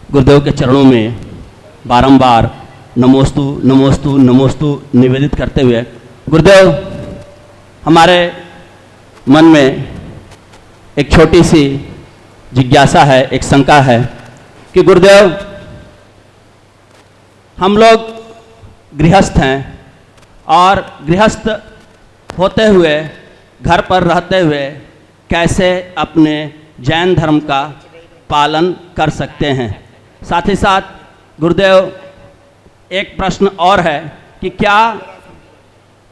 गुरुदेव के चरणों में बारंबार नमोस्तु नमोस्तु नमोस्तु निवेदित करते हुए, गुरुदेव, हमारे मन में एक छोटी सी जिज्ञासा है, एक शंका है कि गुरुदेव, हम लोग गृहस्थ हैं और गृहस्थ होते हुए, घर पर रहते हुए कैसे अपने जैन धर्म का पालन कर सकते हैं। साथ ही साथ गुरुदेव, एक प्रश्न और है कि क्या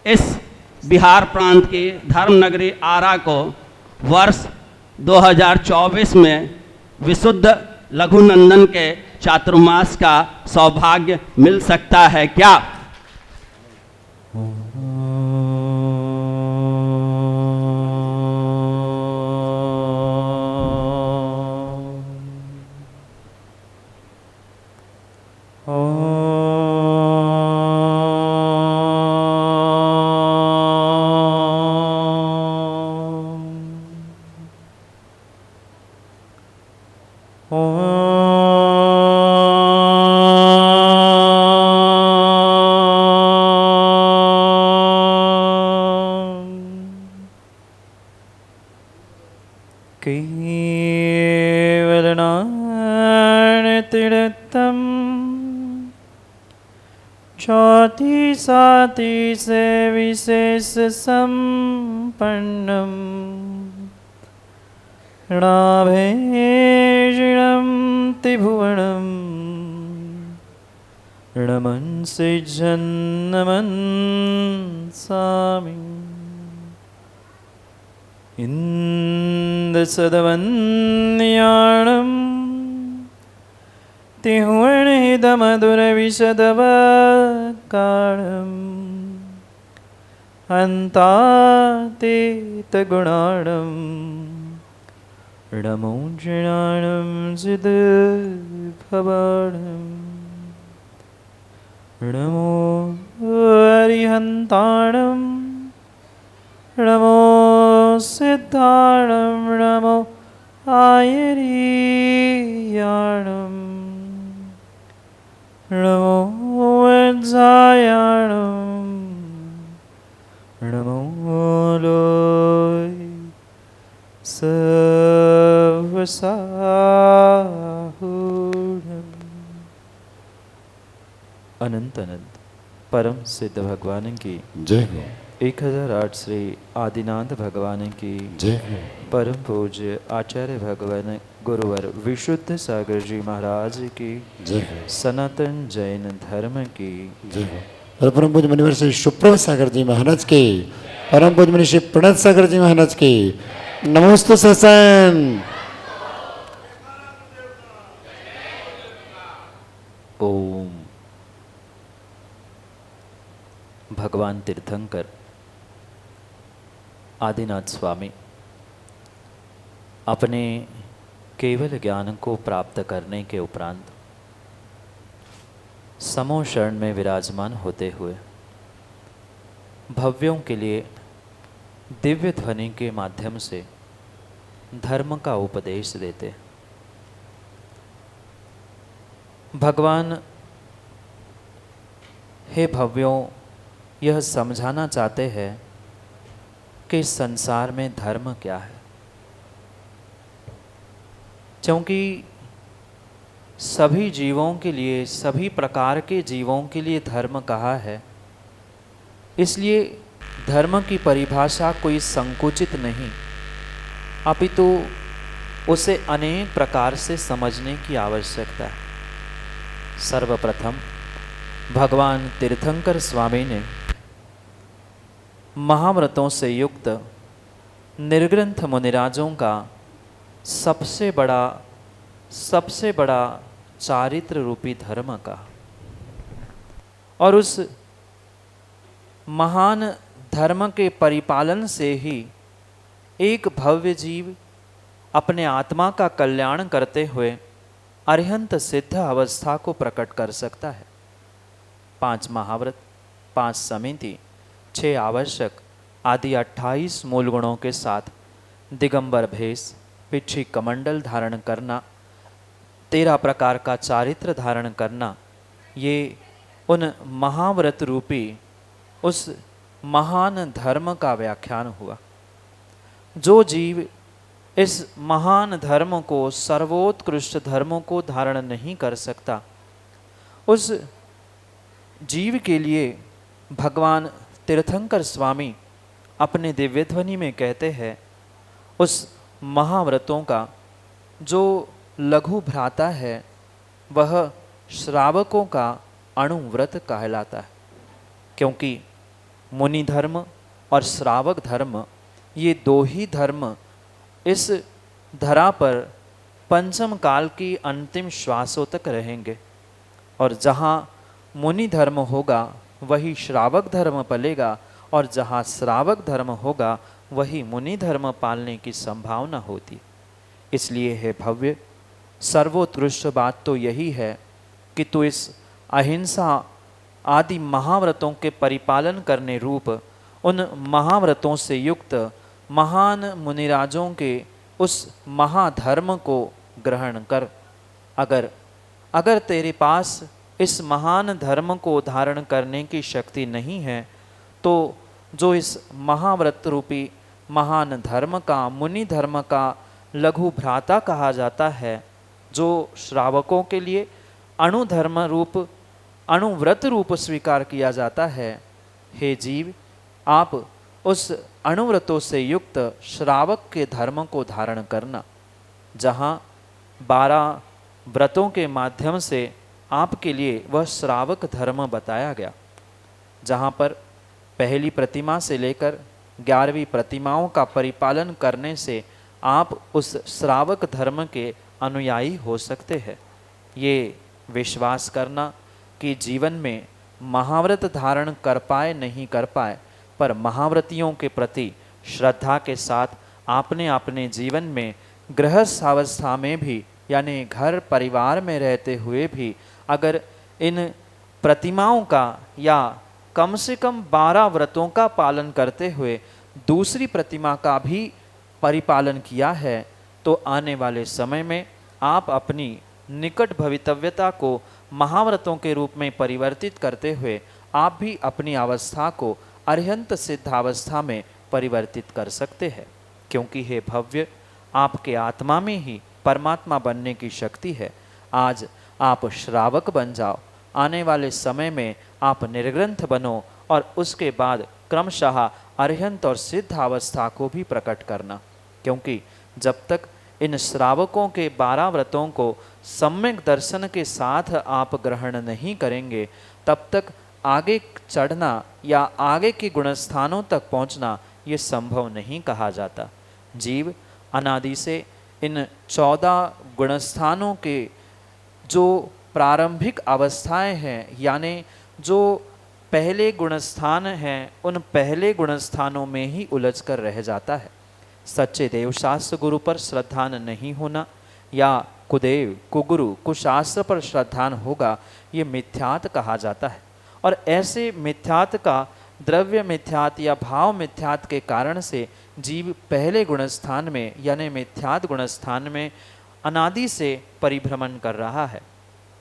इस बिहार प्रांत की धर्म नगरी आरा को वर्ष 2024 में विशुद्ध लघुनंदन के चातुर्मास का सौभाग्य मिल सकता है क्या? चौथी साथी से विशेष संपन्नम ऋणाभेषिणं त्रिभुवनम ऋणमंसि जन्मन्सामि इन्दसदवन्याणम् तिहुर्णिदमधुरविशदवकाणम् अन्तातीतगुणाणम् ऋणमोक्षणाणं सिद्धभवाणम् ऋणमो हरिहन्ताणम् ऋणमो सिद्धाणं ऋणमो आयरीयाणम् ऋणमो वज्रायाणम् ऋणमो लोय सर्वसाहुणम्। अनंत अनंत परम सिद्ध भगवान की जय हो। 1008 श्री आदिनाथ भगवान की जय हो। परम पूज्य आचार्य भगवान गुरुवर विशुद्ध सागर जी महाराज की जय हो। सनातन जैन धर्म की जय हो। परम पूज्य मुनिवर श्री सुप्रभ सागर जी महाराज के, परम पूज्य मुनि श्री प्रणत सागर जी महाराज के नमोस्तु सत्संग। ओम। भगवान तीर्थंकर आदिनाथ स्वामी अपने केवल ज्ञान को प्राप्त करने के उपरांत समो शरण में विराजमान होते हुए भव्यों के लिए दिव्य ध्वनि के माध्यम से धर्म का उपदेश देते। भगवान हे भव्यों, यह समझाना चाहते हैं कि संसार में धर्म क्या है, क्योंकि सभी जीवों के लिए, सभी प्रकार के जीवों के लिए धर्म कहा है, इसलिए धर्म की परिभाषा कोई संकुचित नहीं, अपितु उसे अनेक प्रकार से समझने की आवश्यकता है। सर्वप्रथम भगवान तीर्थंकर स्वामी ने महाव्रतों से युक्त निर्ग्रंथ मुनिराजों का सबसे बड़ा चारित्र रूपी धर्म का, और उस महान धर्म के परिपालन से ही एक भव्य जीव अपने आत्मा का कल्याण करते हुए अरिहंत सिद्ध अवस्था को प्रकट कर सकता है। 5 महाव्रत, 5 समिति, 6 आवश्यक आदि 28 मूल गुणों के साथ दिगंबर भेष, पिछी कमंडल धारण करना, 13 प्रकार का चारित्र धारण करना, ये उन महाव्रत रूपी उस महान धर्म का व्याख्यान हुआ। जो जीव इस महान धर्म को, सर्वोत्कृष्ट धर्मों को धारण नहीं कर सकता, उस जीव के लिए भगवान तीर्थंकर स्वामी अपने दिव्य ध्वनि में कहते हैं, उस महाव्रतों का जो लघु भ्राता है वह श्रावकों का अणुव्रत कहलाता है, क्योंकि मुनि धर्म और श्रावक धर्म ये 2 ही धर्म इस धरा पर पंचम काल की अंतिम श्वासों तक रहेंगे, और जहाँ मुनि धर्म होगा वही श्रावक धर्म पलेगा, और जहाँ श्रावक धर्म होगा वही मुनि धर्म पालने की संभावना होती। इसलिए है भव्य, सर्वोत्कृष्ट बात तो यही है कि तू इस अहिंसा आदि महाव्रतों के परिपालन करने रूप उन महाव्रतों से युक्त महान मुनिराजों के उस महाधर्म को ग्रहण कर। अगर तेरे पास इस महान धर्म को धारण करने की शक्ति नहीं है, तो जो इस महाव्रत रूपी महान धर्म का, मुनि धर्म का लघु भ्राता कहा जाता है, जो श्रावकों के लिए अणुधर्म रूप, अणुव्रत रूप स्वीकार किया जाता है, हे जीव, आप उस अणुव्रतों से युक्त श्रावक के धर्म को धारण करना। जहाँ 12 व्रतों के माध्यम से आपके लिए वह श्रावक धर्म बताया गया, जहाँ पर पहली प्रतिमा से लेकर 11वीं प्रतिमाओं का परिपालन करने से आप उस श्रावक धर्म के अनुयायी हो सकते हैं। ये विश्वास करना कि जीवन में महाव्रत धारण कर पाए नहीं कर पाए, पर महाव्रतियों के प्रति श्रद्धा के साथ आपने अपने जीवन में गृहस्थ अवस्था में भी, यानी घर परिवार में रहते हुए भी, अगर इन प्रतिमाओं का या कम से कम 12 व्रतों का पालन करते हुए दूसरी प्रतिमा का भी परिपालन किया है, तो आने वाले समय में आप अपनी निकट भवितव्यता को महाव्रतों के रूप में परिवर्तित करते हुए आप भी अपनी अवस्था को अरिहंत सिद्धावस्था में परिवर्तित कर सकते हैं, क्योंकि हे भव्य, आपके आत्मा में ही परमात्मा बनने की शक्ति है। आज आप श्रावक बन जाओ, आने वाले समय में आप निर्ग्रंथ बनो, और उसके बाद क्रमशः अरिहंत और सिद्ध अवस्था को भी प्रकट करना, क्योंकि जब तक इन श्रावकों के 12 व्रतों को सम्यक दर्शन के साथ आप ग्रहण नहीं करेंगे, तब तक आगे चढ़ना या आगे के गुणस्थानों तक पहुंचना ये संभव नहीं कहा जाता। जीव अनादि से इन 14 गुणस्थानों के जो प्रारंभिक अवस्थाएं हैं, यानी जो पहले गुणस्थान हैं, उन पहले गुणस्थानों में ही उलझ कर रह जाता है। सच्चे देवशास्त्र गुरु पर श्रद्धान नहीं होना या कुदेव, कुगुरु, कुशास्त्र पर श्रद्धान होगा, ये मिथ्यात कहा जाता है। और ऐसे मिथ्यात का द्रव्य मिथ्यात या भाव मिथ्यात के कारण से जीव पहले गुणस्थान में, यानी मिथ्यात गुणस्थान में अनादि से परिभ्रमण कर रहा है।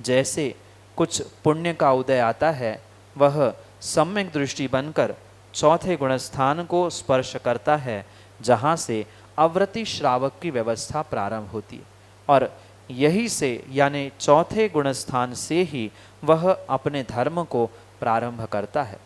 जैसे कुछ पुण्य का उदय आता है, वह सम्यक दृष्टि बनकर चौथे गुणस्थान को स्पर्श करता है, जहाँ से अव्रति श्रावक की व्यवस्था प्रारंभ होती है, और यही से यानी चौथे गुणस्थान से ही वह अपने धर्म को प्रारंभ करता है।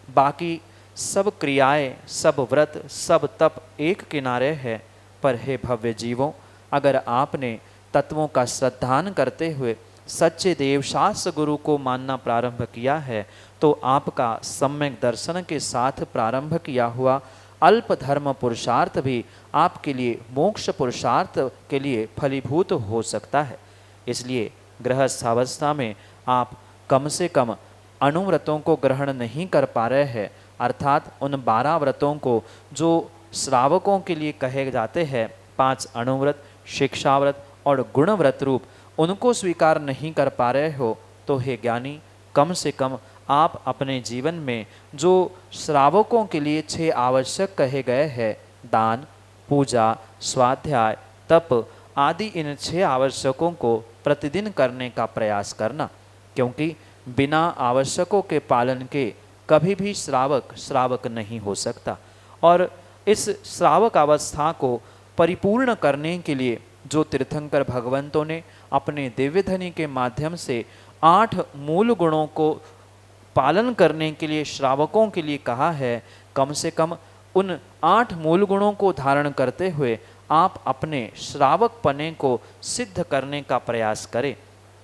बाकी सब क्रियाएं, सब व्रत, सब तप एक किनारे है, पर हे भव्य जीवों, अगर आपने तत्वों का श्रद्धान करते हुए सच्चे देवशास्त्र गुरु को मानना प्रारंभ किया है तो आपका सम्यक दर्शन के साथ प्रारंभ किया हुआ अल्प धर्म पुरुषार्थ भी आपके लिए मोक्ष पुरुषार्थ के लिए फलीभूत हो सकता है। इसलिए गृहस्थावस्था में आप कम से कम अणुव्रतों को ग्रहण नहीं कर पा रहे हैं, अर्थात उन 12 व्रतों को जो श्रावकों के लिए कहे जाते हैं, 5 अणुव्रत, शिक्षाव्रत और गुणव्रत रूप, उनको स्वीकार नहीं कर पा रहे हो तो हे ज्ञानी, कम से कम आप अपने जीवन में जो श्रावकों के लिए 6 आवश्यक कहे गए हैं, दान, पूजा, स्वाध्याय, तप आदि, इन 6 आवश्यकों को प्रतिदिन करने का प्रयास करना, क्योंकि बिना आवश्यकों के पालन के कभी भी श्रावक नहीं हो सकता। और इस श्रावक अवस्था को परिपूर्ण करने के लिए जो तीर्थंकर भगवंतों ने अपने दिव्य ध्वनि के माध्यम से 8 मूल गुणों को पालन करने के लिए श्रावकों के लिए कहा है, कम से कम उन 8 मूल गुणों को धारण करते हुए आप अपने श्रावक पने को सिद्ध करने का प्रयास करें।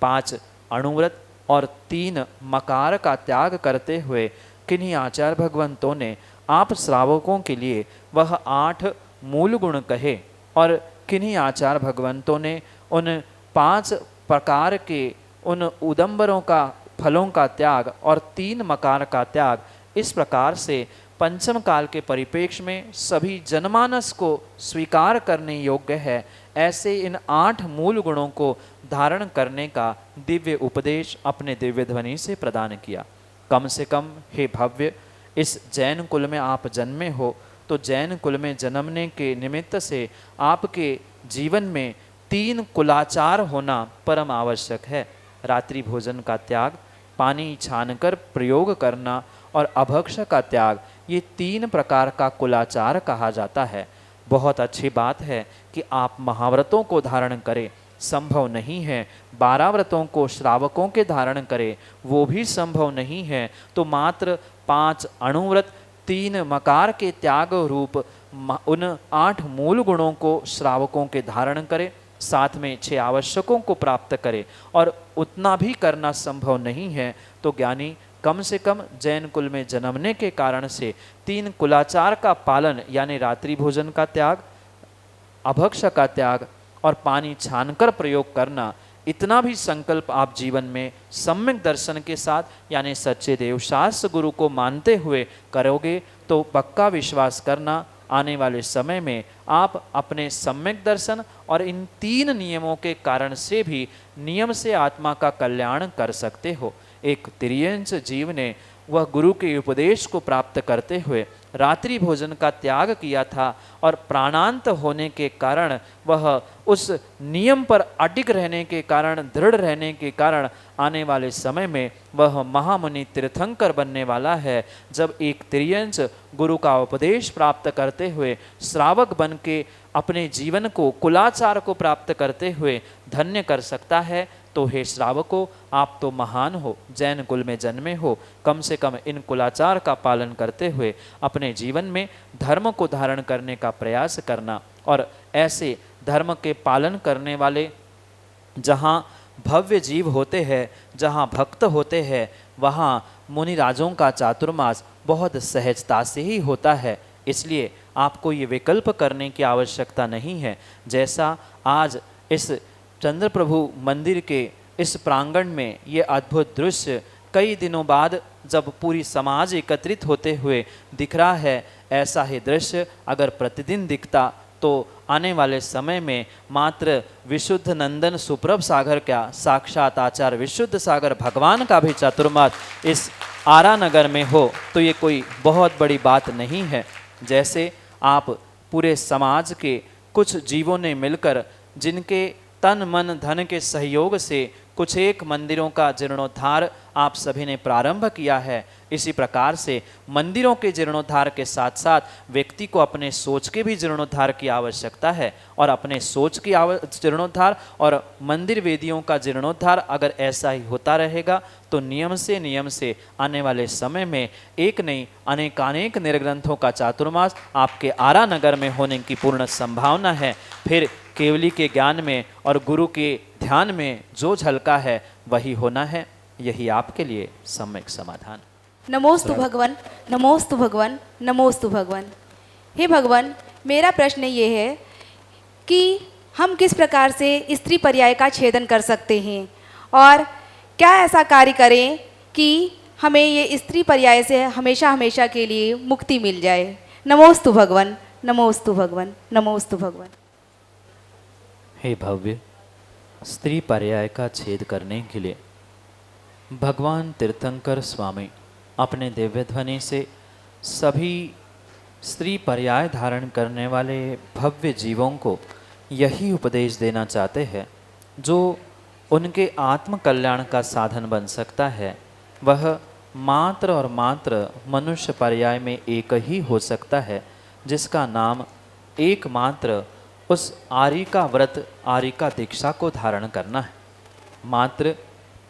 5 अणुव्रत और 3 मकार का त्याग करते हुए किन्हीं आचार्य भगवंतों ने आप श्रावकों के लिए वह 8 मूल गुण कहे और किन्हीं आचार्य भगवंतों ने उन 5 प्रकार के उन उदंबरों का फलों का त्याग और 3 मकार का त्याग, इस प्रकार से पंचम काल के परिप्रेक्ष्य में सभी जनमानस को स्वीकार करने योग्य है। ऐसे इन 8 मूल गुणों को धारण करने का दिव्य उपदेश अपने दिव्य ध्वनि से प्रदान किया। कम से कम हे भव्य, इस जैन कुल में आप जन्मे हो तो जैन कुल में जन्मने के निमित्त से आपके जीवन में 3 कुलाचार होना परम आवश्यक है। रात्रि भोजन का त्याग, पानी छानकर प्रयोग करना और अभक्ष का त्याग, ये 3 प्रकार का कुलाचार कहा जाता है। बहुत अच्छी बात है कि आप महाव्रतों को धारण करें, संभव नहीं है 12 व्रतों को श्रावकों के धारण करें, वो भी संभव नहीं है तो मात्र 5 अणुव्रत, 3 मकार के त्याग रूप उन 8 मूल गुणों को श्रावकों के धारण करें, साथ में 6 आवश्यकों को प्राप्त करें। और उतना भी करना संभव नहीं है तो ज्ञानी कम से कम जैन कुल में जन्मने के कारण से 3 कुलाचार का पालन, यानी रात्रि भोजन का त्याग, अभक्ष का त्याग और पानी छानकर प्रयोग करना, इतना भी संकल्प आप जीवन में सम्यक दर्शन के साथ यानी सच्चे देवशास्त्र गुरु को मानते हुए करोगे तो पक्का विश्वास करना, आने वाले समय में आप अपने सम्यक दर्शन और इन 3 नियमों के कारण से भी नियम से आत्मा का कल्याण कर सकते हो। एक तिर्यंच जीव ने वह गुरु के उपदेश को प्राप्त करते हुए रात्रि भोजन का त्याग किया था और प्राणांत होने के कारण वह उस नियम पर अडिग रहने के कारण, दृढ़ रहने के कारण आने वाले समय में वह महामुनि तीर्थंकर बनने वाला है। जब एक तिर्यंच गुरु का उपदेश प्राप्त करते हुए श्रावक बन के अपने जीवन को, कुलाचार को प्राप्त करते हुए धन्य कर सकता है तो हे श्रावको, आप तो महान हो, जैन कुल में जन्मे हो, कम से कम इन कुलाचार का पालन करते हुए अपने जीवन में धर्म को धारण करने का प्रयास करना। और ऐसे धर्म के पालन करने वाले जहाँ भव्य जीव होते हैं, जहाँ भक्त होते हैं, वहाँ मुनिराजों का चातुर्मास बहुत सहजता से ही होता है। इसलिए आपको ये विकल्प करने की आवश्यकता नहीं है। जैसा आज इस चंद्र प्रभु मंदिर के इस प्रांगण में ये अद्भुत दृश्य कई दिनों बाद जब पूरी समाज एकत्रित होते हुए दिख रहा है, ऐसा ही दृश्य अगर प्रतिदिन दिखता तो आने वाले समय में मात्र विशुद्ध नंदन सुप्रभ सागर क्या, साक्षात आचार्य विशुद्ध सागर भगवान का भी चातुर्मास इस आरा नगर में हो तो ये कोई बहुत बड़ी बात नहीं है। जैसे आप पूरे समाज के कुछ जीवों ने मिलकर, जिनके तन मन धन के सहयोग से कुछ एक मंदिरों का जीर्णोद्धार आप सभी ने प्रारंभ किया है, इसी प्रकार से मंदिरों के जीर्णोद्धार के साथ साथ व्यक्ति को अपने सोच के भी जीर्णोद्धार की आवश्यकता है। और अपने सोच की जीर्णोद्धार और मंदिर वेदियों का जीर्णोद्धार अगर ऐसा ही होता रहेगा तो नियम से आने वाले समय में एक नहीं अनेकानेक निर्ग्रंथों का चातुर्मास आपके आरा नगर में होने की पूर्ण संभावना है। फिर केवली के ज्ञान में और गुरु के ध्यान में जो झलका है वही होना है, यही आपके लिए सम्यक समाधान। नमोस्तु भगवन, नमोस्तु भगवन, नमोस्तु भगवन। हे भगवान, मेरा प्रश्न ये है कि हम किस प्रकार से स्त्री पर्याय का छेदन कर सकते हैं और क्या ऐसा कार्य करें कि हमें ये स्त्री पर्याय से हमेशा हमेशा के लिए मुक्ति मिल जाए। नमोस्तु भगवन, नमोस्तु भगवन, नमोस्तु भगवन। हे भव्य, स्त्री पर्याय का छेद करने के लिए भगवान तीर्थंकर स्वामी अपने दिव्य ध्वनि से सभी स्त्री पर्याय धारण करने वाले भव्य जीवों को यही उपदेश देना चाहते हैं जो उनके आत्म कल्याण का साधन बन सकता है। वह मात्र और मात्र मनुष्य पर्याय में एक ही हो सकता है, जिसका नाम एकमात्र उस आरिका व्रत, आरिका दीक्षा को धारण करना है। मात्र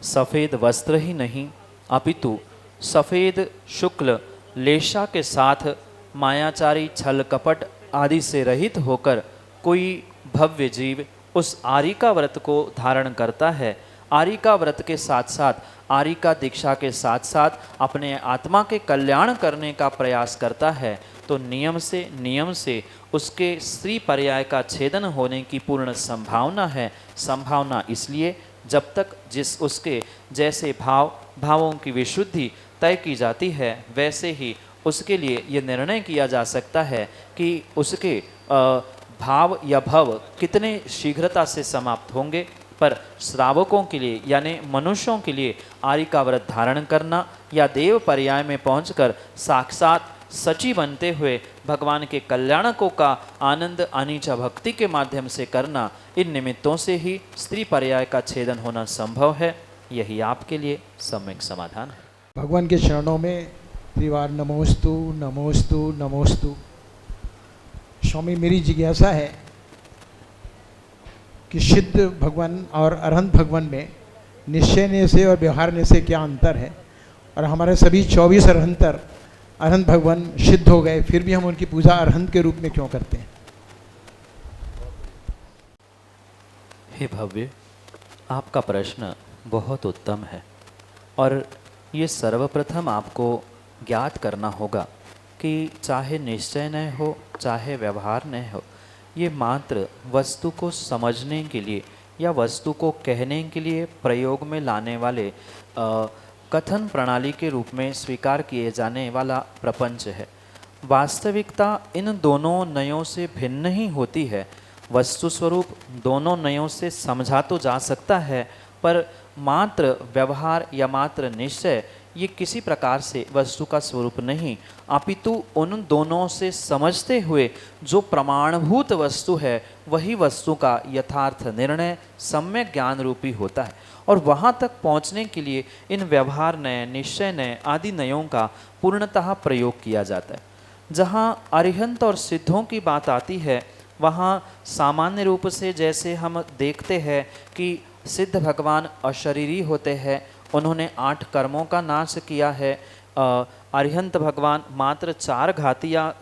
सफ़ेद वस्त्र ही नहीं, अपितु सफ़ेद शुक्ल लेशा के साथ मायाचारी छल कपट आदि से रहित होकर कोई भव्य जीव उस आरिका व्रत को धारण करता है। आरिका व्रत के साथ साथ आरिका दीक्षा के साथ साथ अपने आत्मा के कल्याण करने का प्रयास करता है, तो नियम से उसके स्त्री पर्याय का छेदन होने की पूर्ण संभावना है। संभावना इसलिए जब तक जिस उसके जैसे भावों की विशुद्धि तय की जाती है, वैसे ही उसके लिए ये निर्णय किया जा सकता है कि उसके भाव या भव कितने शीघ्रता से समाप्त होंगे। पर श्रावकों के लिए यानी मनुष्यों के लिए आरिका व्रत धारण करना या देव पर्याय में पहुंचकर साक्षात सची बनते हुए भगवान के कल्याणकों का आनंद अनीचा भक्ति के माध्यम से करना, इन निमित्तों से ही स्त्री पर्याय का छेदन होना संभव है। यही आपके लिए सम्यक समाधान है। भगवान के चरणों में त्रिवार नमोस्तु नमोस्तु नमोस्तु। स्वामी, मेरी जिज्ञासा है कि सिद्ध भगवान और अरहंत भगवान में निश्चय से और व्यवहार से क्या अंतर है, और हमारे सभी 24 अरहंत भगवान सिद्ध हो गए, फिर भी हम उनकी पूजा अरहंत के रूप में क्यों करते हैं? हे भव्य, आपका प्रश्न बहुत उत्तम है और ये सर्वप्रथम आपको ज्ञात करना होगा कि चाहे निश्चय न हो चाहे व्यवहार न हो, ये मात्र वस्तु को समझने के लिए या वस्तु को कहने के लिए प्रयोग में लाने वाले कथन प्रणाली के रूप में स्वीकार किए जाने वाला प्रपंच है। वास्तविकता इन दोनों नयों से भिन्न ही होती है। वस्तु स्वरूप दोनों नयों से समझा तो जा सकता है, पर मात्र व्यवहार या मात्र निश्चय ये किसी प्रकार से वस्तु का स्वरूप नहीं, अपितु उन दोनों से समझते हुए जो प्रमाणभूत वस्तु है वही वस्तु का यथार्थ निर्णय सम्यक ज्ञान रूपी होता है। और वहाँ तक पहुँचने के लिए इन व्यवहार नय, निश्चय नय आदि नयों का पूर्णतः प्रयोग किया जाता है। जहाँ अरिहंत और सिद्धों की बात आती है, वहाँ सामान्य रूप से जैसे हम देखते हैं कि सिद्ध भगवान अशरीरी होते हैं, उन्होंने 8 कर्मों का नाश किया है। अरिहंत भगवान मात्र 4 घातियाँ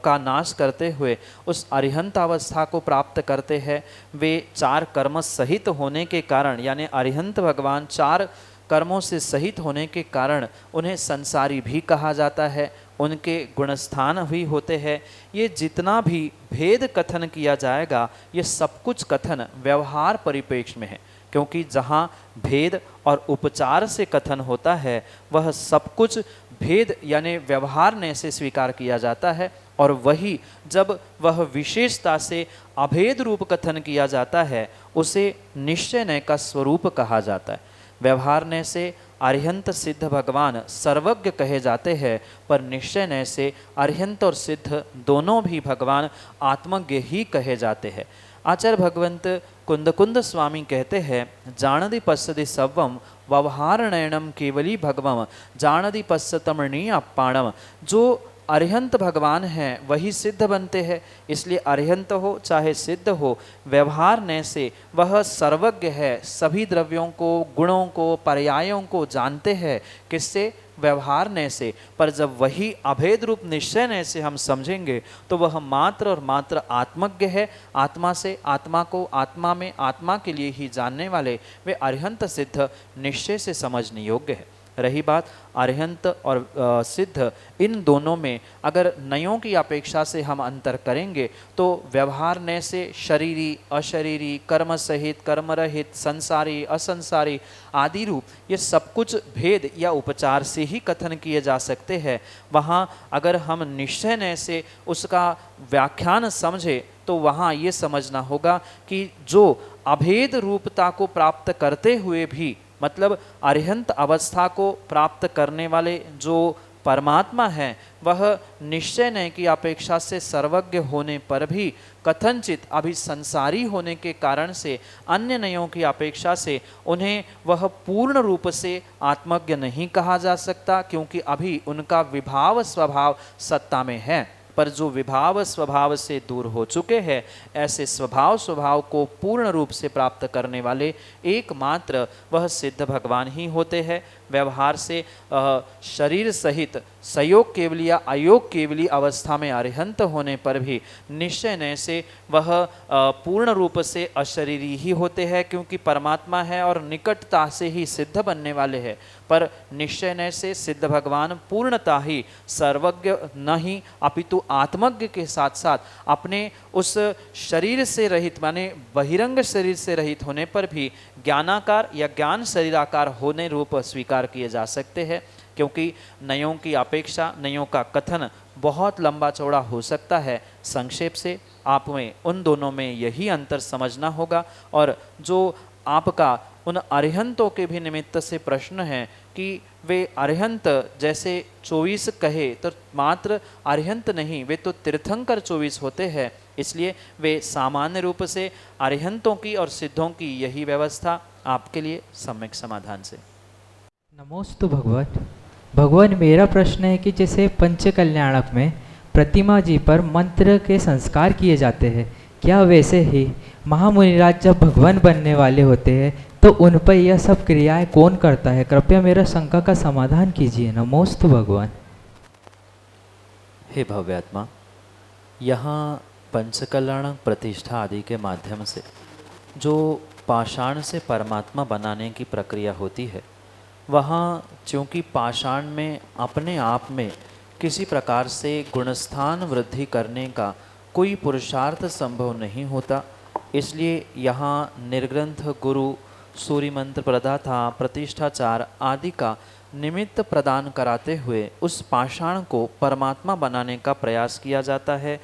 का नाश करते हुए उस अरिहंत अवस्था को प्राप्त करते हैं। वे 4 कर्म सहित होने के कारण, यानी अरिहंत भगवान 4 कर्मों से सहित होने के कारण उन्हें संसारी भी कहा जाता है, उनके गुणस्थान भी होते हैं। ये जितना भी भेद कथन किया जाएगा, ये सब कुछ कथन व्यवहार परिप्रेक्ष्य में है, क्योंकि जहाँ भेद और उपचार से कथन होता है, वह सब कुछ भेद यानी व्यवहार ने से स्वीकार किया जाता है, और वही जब वह विशेषता से अभेद रूप कथन किया जाता है, उसे निश्चय नय का स्वरूप कहा जाता है। व्यवहार ने से अरिहंत सिद्ध भगवान सर्वज्ञ कहे जाते हैं, पर निश्चय नय से अरिहंत और सिद्ध दोनों भी भगवान आत्मज्ञ ही कहे जाते हैं। आचार्य भगवंत कुंद स्वामी कहते हैं, जानदि पश्यति सव्वम व्यवहारणयनम केवली भगवम जानदि पश्यतमणि अप्पाणम। जो अरिहंत भगवान हैं वही सिद्ध बनते हैं, इसलिए अरिहंत हो चाहे सिद्ध हो, व्यवहार ने से वह सर्वज्ञ है, सभी द्रव्यों को, गुणों को, पर्यायों को जानते हैं। किससे? व्यवहारने से, पर जब वही अभेद रूप निश्चयने से हम समझेंगे तो वह मात्र और मात्र आत्मज्ञ है। आत्मा से, आत्मा को आत्मा में आत्मा के लिए ही जानने वाले वे अरिहंत सिद्ध निश्चय से समझने योग्य है। रही बात अरिहंत और सिद्ध, इन दोनों में अगर नयों की अपेक्षा से हम अंतर करेंगे तो व्यवहार नय से शरीरी, अशरीरी, कर्म सहित, कर्म रहित, संसारी, असंसारी आदि रूप ये सब कुछ भेद या उपचार से ही कथन किए जा सकते हैं। वहाँ अगर हम निश्चय नय से उसका व्याख्यान समझे तो वहाँ ये समझना होगा कि जो अभेद रूपता को प्राप्त करते हुए भी, मतलब अरिहंत अवस्था को प्राप्त करने वाले जो परमात्मा है, वह निश्चय नय की अपेक्षा से सर्वज्ञ होने पर भी कथनचित अभी संसारी होने के कारण से अन्य नयों की अपेक्षा से उन्हें वह पूर्ण रूप से आत्मज्ञ नहीं कहा जा सकता, क्योंकि अभी उनका विभाव स्वभाव सत्ता में है। पर जो विभाव स्वभाव से दूर हो चुके हैं, ऐसे स्वभाव को पूर्ण रूप से प्राप्त करने वाले एकमात्र वह सिद्ध भगवान ही होते हैं। व्यवहार से शरीर सहित संयोग केवली या अयोग केवली अवस्था में अरिहंत होने पर भी निश्चय नय से वह पूर्ण रूप से अशरीरी ही होते हैं, क्योंकि परमात्मा है और निकटता से ही सिद्ध बनने वाले हैं। पर निश्चय नय से सिद्ध भगवान पूर्णता ही सर्वज्ञ नहीं अपितु आत्मज्ञ के साथ साथ अपने उस शरीर से रहित माने बहिरंग शरीर से रहित होने पर भी ज्ञानाकार या ज्ञान शरीराकार होने रूप स्वीकार किए जा सकते हैं। क्योंकि नयों की अपेक्षा नयों का कथन बहुत लंबा चौड़ा हो सकता है। संक्षेप से आप में उन दोनों में यही अंतर समझना होगा। और जो आपका उन अरिहंतों के भी निमित्त से प्रश्न है कि वे अरिहंत जैसे 24 कहे तो मात्र अरिहंत नहीं, वे तो तीर्थंकर 24 होते हैं, इसलिए वे सामान्य रूप से अरिहंतों की और सिद्धों की यही व्यवस्था आपके लिए सम्यक समाधान से। नमोस्तु भगवत। भगवान, मेरा प्रश्न है कि जैसे पंचकल्याणक में प्रतिमा जी पर मंत्र के संस्कार किए जाते हैं, क्या वैसे ही महामुनिराज जब भगवान बनने वाले होते हैं तो उन पर यह सब क्रियाएं कौन करता है? कृपया मेरा शंका का समाधान कीजिए। नमोस्तु भगवान। हे भव्यात्मा, यहाँ पंचकल्याण प्रतिष्ठा आदि के माध्यम से जो पाषाण से परमात्मा बनाने की प्रक्रिया होती है, वहाँ चूँकि पाषाण में अपने आप में किसी प्रकार से गुणस्थान वृद्धि करने का कोई पुरुषार्थ संभव नहीं होता, इसलिए यहाँ निर्ग्रंथ गुरु, सूर्य मंत्र प्रदाता, प्रतिष्ठाचार आदि का निमित्त प्रदान कराते हुए उस पाषाण को परमात्मा बनाने का प्रयास किया जाता है।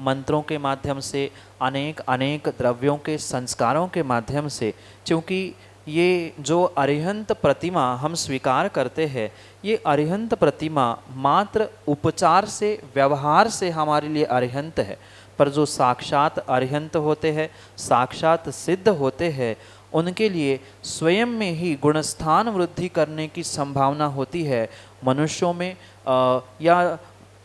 मंत्रों के माध्यम से, अनेक द्रव्यों के संस्कारों के माध्यम से, क्योंकि ये जो अरिहंत प्रतिमा हम स्वीकार करते हैं, ये अरिहंत प्रतिमा मात्र उपचार से, व्यवहार से हमारे लिए अरिहंत है। पर जो साक्षात अरिहंत होते हैं, साक्षात सिद्ध होते हैं, उनके लिए स्वयं में ही गुणस्थान वृद्धि करने की संभावना होती है। मनुष्यों में या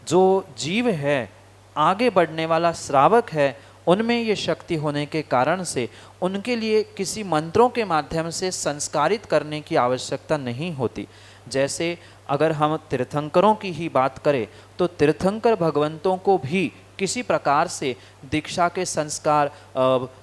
जो जीव है, आगे बढ़ने वाला श्रावक है, उनमें ये शक्ति होने के कारण से उनके लिए किसी मंत्रों के माध्यम से संस्कारित करने की आवश्यकता नहीं होती। जैसे अगर हम तीर्थंकरों की ही बात करें तो तीर्थंकर भगवंतों को भी किसी प्रकार से दीक्षा के संस्कार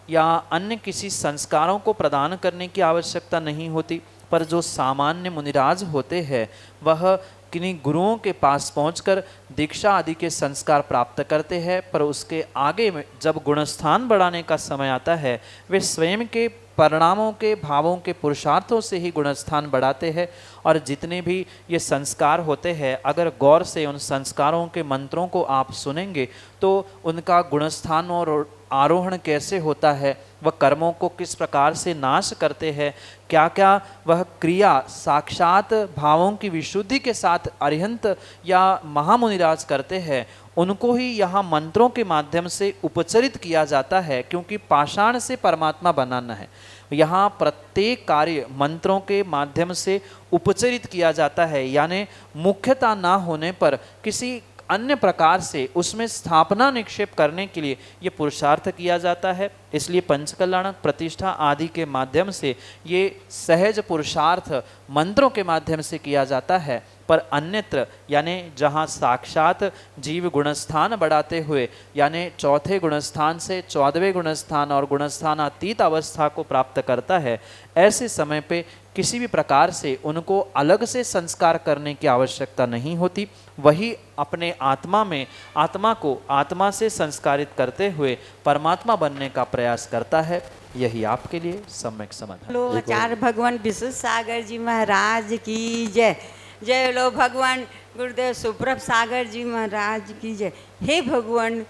या अन्य किसी संस्कारों को प्रदान करने की आवश्यकता नहीं होती। पर जो सामान्य मुनिराज होते हैं, वह किन्हीं गुरुओं के पास पहुंचकर दीक्षा आदि के संस्कार प्राप्त करते हैं, पर उसके आगे में जब गुणस्थान बढ़ाने का समय आता है, वे स्वयं के परिणामों के, भावों के, पुरुषार्थों से ही गुणस्थान बढ़ाते हैं। और जितने भी ये संस्कार होते हैं, अगर गौर से उन संस्कारों के मंत्रों को आप सुनेंगे तो उनका गुणस्थान और आरोहण कैसे होता है, वह कर्मों को किस प्रकार से नाश करते हैं, क्या क्या वह क्रिया साक्षात भावों की विशुद्धि के साथ अरिहंत या महामुनिराज करते हैं, उनको ही यहाँ मंत्रों के माध्यम से उपचरित किया जाता है। क्योंकि पाषाण से परमात्मा बनाना है, यहाँ प्रत्येक कार्य मंत्रों के माध्यम से उपचरित किया जाता है। यानी मुख्यता ना होने पर किसी अन्य प्रकार से उसमें स्थापना निक्षेप करने के लिए ये पुरुषार्थ किया जाता है। इसलिए पंचकल्याण प्रतिष्ठा आदि के माध्यम से ये सहज पुरुषार्थ मंत्रों के माध्यम से किया जाता है। पर अन्यत्र यानी जहाँ साक्षात जीव गुणस्थान बढ़ाते हुए यानी चौथे गुणस्थान से 14वें गुणस्थान और गुणस्थान अतीत अवस्था को प्राप्त करता है, ऐसे समय पे किसी भी प्रकार से उनको अलग से संस्कार करने की आवश्यकता नहीं होती। वही अपने आत्मा में आत्मा को आत्मा से संस्कारित करते हुए परमात्मा बनने का प्रयास करता है। यही आपके लिए सम्यक समाधान। लो आचार्य भगवान विशुद्ध सागर जी महाराज की जय। जय लो भगवान गुरुदेव सुप्रभ सागर जी महाराज की जय। हे भगवान,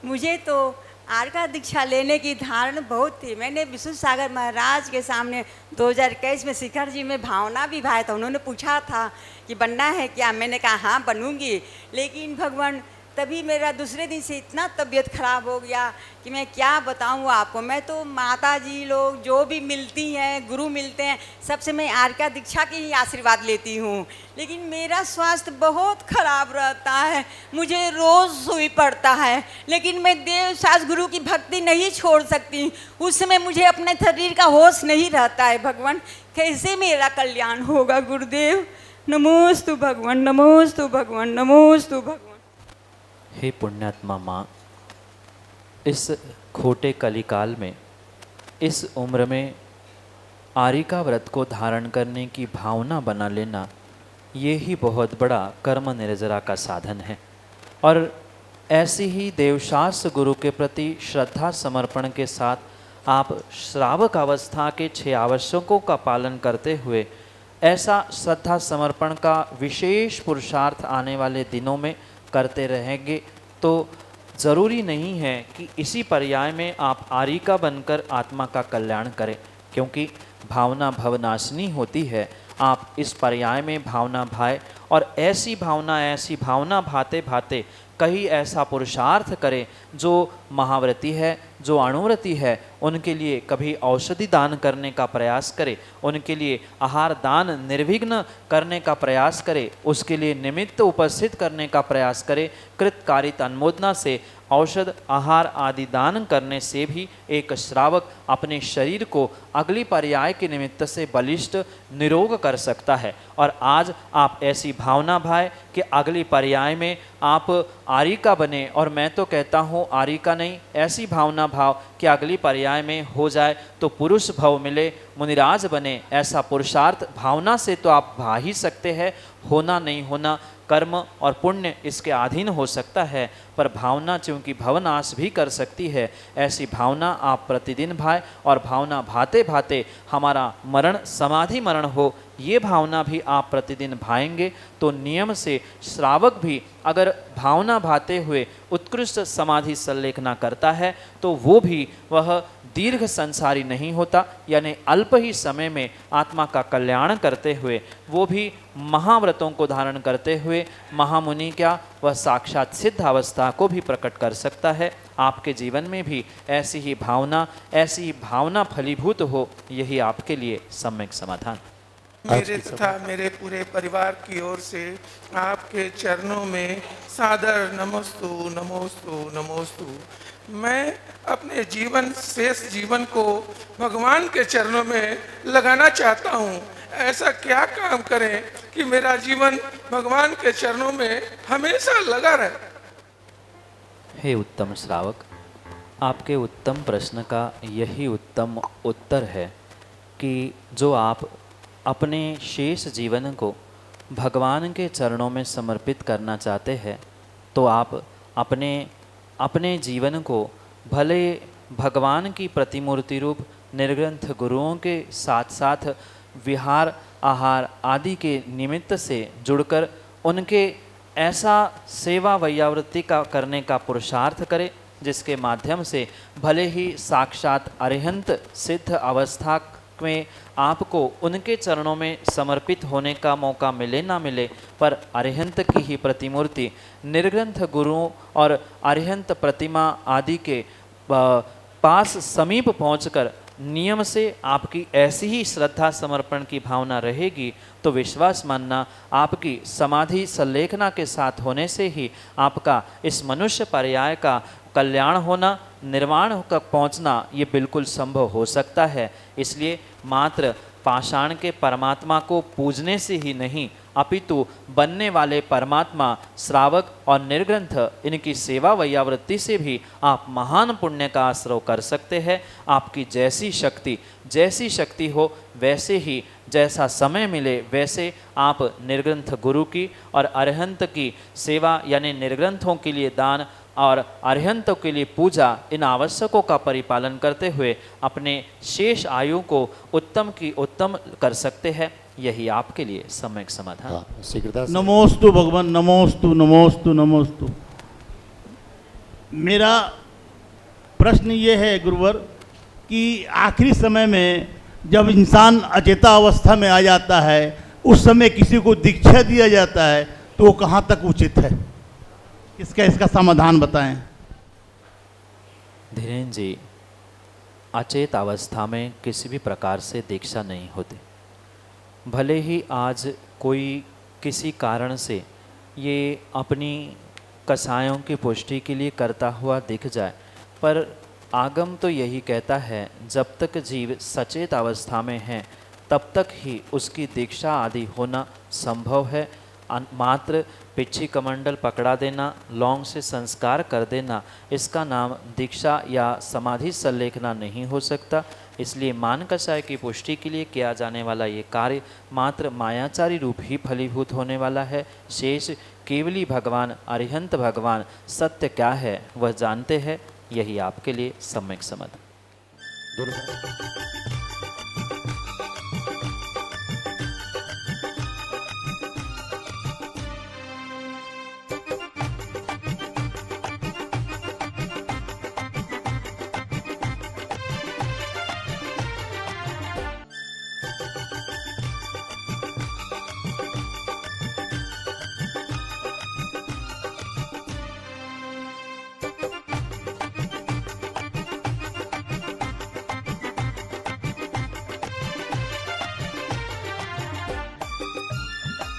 मुझे तो आर्का दीक्षा लेने की धारण बहुत थी। मैंने विशुद्ध सागर महाराज के सामने 2021 में शिखर जी में भावना भी भाया था। उन्होंने पूछा था कि बनना है क्या, मैंने कहा हाँ बनूंगी। लेकिन भगवान तभी मेरा दूसरे दिन से इतना तबीयत खराब हो गया कि मैं क्या बताऊँ आपको। मैं तो माता जी लोग जो भी मिलती हैं, गुरु मिलते हैं, सबसे मैं आर्का दीक्षा की ही आशीर्वाद लेती हूँ। लेकिन मेरा स्वास्थ्य बहुत खराब रहता है, मुझे रोज़ सुई पड़ता है। लेकिन मैं देव सास गुरु की भक्ति नहीं छोड़ सकती। उस समय मुझे अपने शरीर का होश नहीं रहता है। भगवान कैसे मेरा कल्याण होगा गुरुदेव? नमोस्तु भगवान, नमोस्तु भगवान, नमोस्तु भगवान। हे पुण्यात्मा माँ, इस खोटे कलिकाल में, इस उम्र में आरिका व्रत को धारण करने की भावना बना लेना, ये ही बहुत बड़ा कर्म निर्जरा का साधन है। और ऐसी ही देवशास्त्र गुरु के प्रति श्रद्धा समर्पण के साथ आप श्रावक अवस्था के 6 आवश्यकों का पालन करते हुए ऐसा श्रद्धा समर्पण का विशेष पुरुषार्थ आने वाले दिनों में करते रहेंगे तो ज़रूरी नहीं है कि इसी पर्याय में आप आरिका बनकर आत्मा का कल्याण करें, क्योंकि भावना भवनाशिनी होती है। आप इस पर्याय में भावना भाए और ऐसी भावना भाते भाते कहीं ऐसा पुरुषार्थ करें जो महाव्रती है, जो अणुव्रती है, उनके लिए कभी औषधि दान करने का प्रयास करे, उनके लिए आहार दान निर्विघ्न करने का प्रयास करे, उसके लिए निमित्त उपस्थित करने का प्रयास करे। कृतकारित अनुमोदना से औषध आहार आदि दान करने से भी एक श्रावक अपने शरीर को अगली पर्याय के निमित्त से बलिष्ठ निरोग कर सकता है। और आज आप ऐसी भावना भाए कि अगली पर्याय में आप आरिका बने, और मैं तो कहता हूँ आरिका नहीं, ऐसी भावना भाव कि अगली पर्याय में हो जाए तो पुरुष भव मिले, मुनिराज बने। ऐसा पुरुषार्थ भावना से तो आप भा ही सकते हैं। होना नहीं होना कर्म और पुण्य इसके अधीन हो सकता है, पर भावना चूँकि भवनाश भी कर सकती है, ऐसी भावना आप प्रतिदिन भाए। और भावना भाते भाते हमारा मरण समाधि मरण हो, ये भावना भी आप प्रतिदिन भाएंगे तो नियम से श्रावक भी अगर भावना भाते हुए उत्कृष्ट समाधि संलेखना करता है तो वो भी वह दीर्घ संसारी नहीं होता, यानी अल्प ही समय में आत्मा का कल्याण करते हुए वो भी महाव्रतों को धारण करते हुए महामुनि क्या वह साक्षात सिद्ध अवस्था को भी प्रकट कर सकता है। आपके जीवन में भी ऐसी ही भावना फलीभूत हो, यही आपके लिए सम्यक समाधान। मेरे तथा मेरे पूरे परिवार की ओर से आपके चरणों में सादर नमोस्तु नमोस्तु नमोस्तु। मैं अपने शेष जीवन को भगवान के चरणों में लगाना चाहता हूँ। ऐसा क्या काम करें कि मेरा जीवन भगवान के चरणों में हमेशा लगा रहे। हे उत्तम श्रावक, आपके उत्तम प्रश्न का यही उत्तम उत्तर है कि जो आप अपने शेष जीवन को भगवान के चरणों में समर्पित करना चाहते हैं, तो आप अपने जीवन को भले भगवान की प्रतिमूर्ति रूप निर्ग्रंथ गुरुओं के साथ साथ विहार आहार आदि के निमित्त से जुड़कर उनके ऐसा सेवा वैयावृत्ति का करने का पुरुषार्थ करें जिसके माध्यम से भले ही साक्षात अरिहंत सिद्ध अवस्था में आपको उनके चरणों में समर्पित होने का मौका मिले ना मिले, पर अरिहंत की ही प्रतिमूर्ति निर्ग्रंथ गुरुओं और अरिहंत प्रतिमा आदि के पास समीप पहुंचकर नियम से आपकी ऐसी ही श्रद्धा समर्पण की भावना रहेगी तो विश्वास मानना आपकी समाधि संलेखना के साथ होने से ही आपका इस मनुष्य पर्याय का कल्याण होना, निर्वाण तक पहुंचना ये बिल्कुल संभव हो सकता है। इसलिए मात्र पाषाण के परमात्मा को पूजने से ही नहीं, अपितु बनने वाले परमात्मा, श्रावक और निर्ग्रंथ इनकी सेवा वैयावृत्ति से भी आप महान पुण्य का आश्रय कर सकते हैं। आपकी जैसी शक्ति हो वैसे ही, जैसा समय मिले वैसे आप निर्ग्रंथ गुरु की और अरहंत की सेवा यानी निर्ग्रंथों के लिए दान और अरहंतों के लिए पूजा, इन आवश्यकों का परिपालन करते हुए अपने शेष आयु को उत्तम की उत्तम कर सकते हैं। यही आपके लिए सम्यक समाधान। हाँ, शीघ्रता से। नमोस्तु भगवान, नमोस्तु नमोस्तु नमोस्तु। मेरा प्रश्न ये है गुरुवर कि आखिरी समय में जब इंसान अचेता अवस्था में आ जाता है, उस समय किसी को दीक्षा दिया जाता है, तो वो कहाँ तक उचित है? इसका समाधान बताएं। धीरेन्द्र जी, अचेत अवस्था में किसी भी प्रकार से दीक्षा नहीं होती। भले ही आज कोई किसी कारण से ये अपनी कसायों की पुष्टि के लिए करता हुआ दिख जाए, पर आगम तो यही कहता है जब तक जीव सचेत अवस्था में है तब तक ही उसकी दीक्षा आदि होना संभव है। मात्र पिछी कमंडल पकड़ा देना, लौंग से संस्कार कर देना, इसका नाम दीक्षा या समाधि संलेखना नहीं हो सकता। इसलिए मान कषाय की पुष्टि के लिए किया जाने वाला ये कार्य मात्र मायाचारी रूप ही फलीभूत होने वाला है। शेष केवली भगवान, अरिहंत भगवान सत्य क्या है वह जानते हैं। यही आपके लिए सम्यक समाधान।